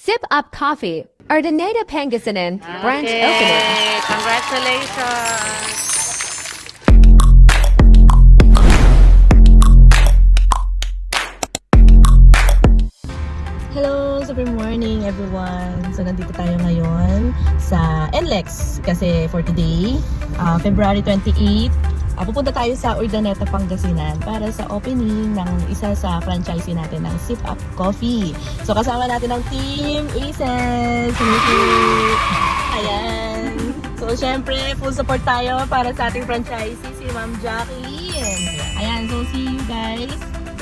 Sip Up Coffee, Urdaneta Pangasinan, branch opening. Congratulations! Hello! Super morning everyone! So nandito tayo ngayon sa NLEX kasi for today, February 28, pupunta tayo sa Urdaneta, Pangasinan para sa opening ng isa sa franchisee natin ng Sip Up Coffee. So kasama natin ang Team Aces! Ayan! So syempre, full support tayo para sa ating franchisee, si Ma'am Jacqueline. Ayan, so see you guys!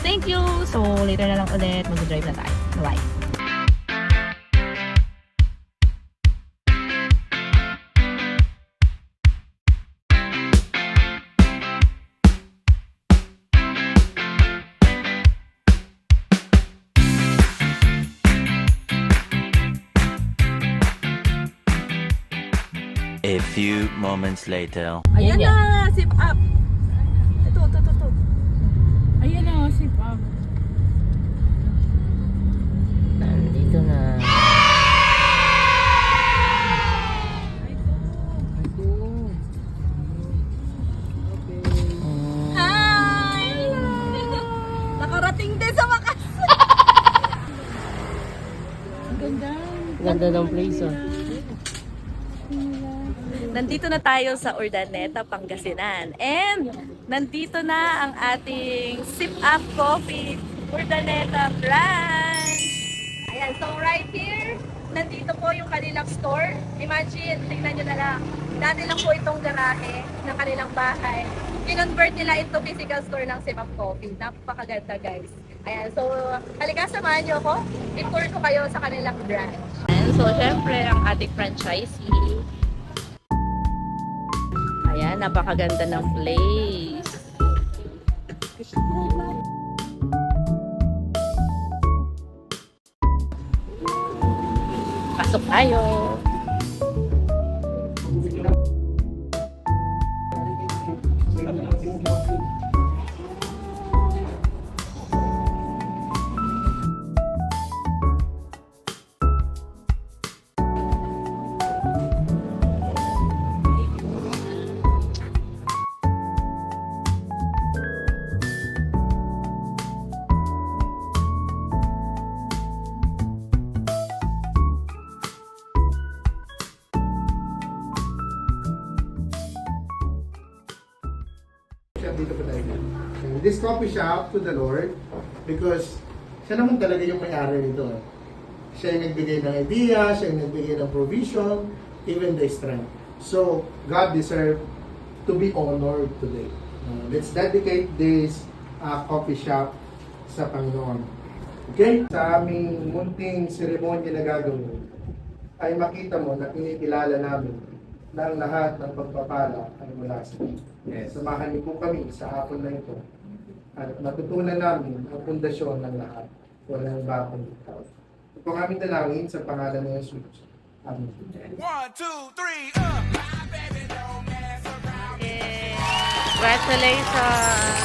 Thank you! So later na lang ulit, mag-drive na tayo. Bye! A few moments later. Ayan na! Sip Up! Ito. Ayan na, sip up. Nandito na. Hi! Nakarating din sa wakas! Ganda ng place, oh. Nandito na tayo sa Urdaneta, Pangasinan. And nandito na ang ating Sip Up Coffee Urdaneta branch. Ayan, so right here, nandito po yung kanilang store. Imagine, tingnan nyo na lang. Dati lang po itong garahe ng kanilang bahay. Kinonvert nila into physical store ng Sip Up Coffee. Napakaganda, guys. Ayan, so halika, samahan nyo ako. I-tour ko kayo sa kanilang branch. And so, syempre, ang ating franchisee. Ayan, napakaganda ng place. Pasok tayo. Dito pa tayo. This coffee shop to the Lord because siya naman talaga yung may-ari nito. Siya yung nagbigay ng idea, siya yung nagbigay ng provision, even the strength. So, God deserves to be honored today. Let's dedicate this coffee shop sa Panginoon. Okay? Sa aming munting seremonya na gagawin, ay makita mo na kinikilala namin na ang lahat ng pagpapala ay mula sa Diyos. Samahan niyo po kami sa hapon na ito at matutunan namin ang pundasyon ng lahat. Walang bagong ikaw. Ito po ang aming dalangin sa pangalan ng Jesus. Amen. 1, 2, 3, up! Congratulations!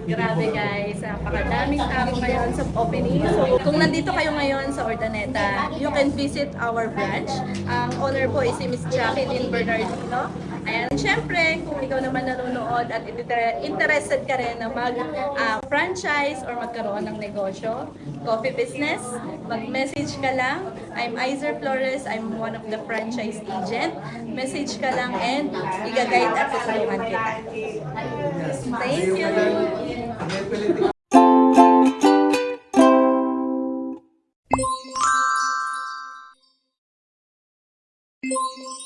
Grabe guys, napakadaming tao ngayon sa opening. So kung nandito kayo ngayon sa Urdaneta, you can visit our branch. Ang owner po is si Miss Jacqueline Bernardino. Ayan, syempre, kung ikaw naman nanonood at interested ka rin na mag-franchise or magkaroon ng negosyo, coffee business, mag-message ka lang. I'm Izer Flores. I'm one of the franchise agent. Message ka lang and i-guide at tutulungan kita. Thank you! Ngayon pala,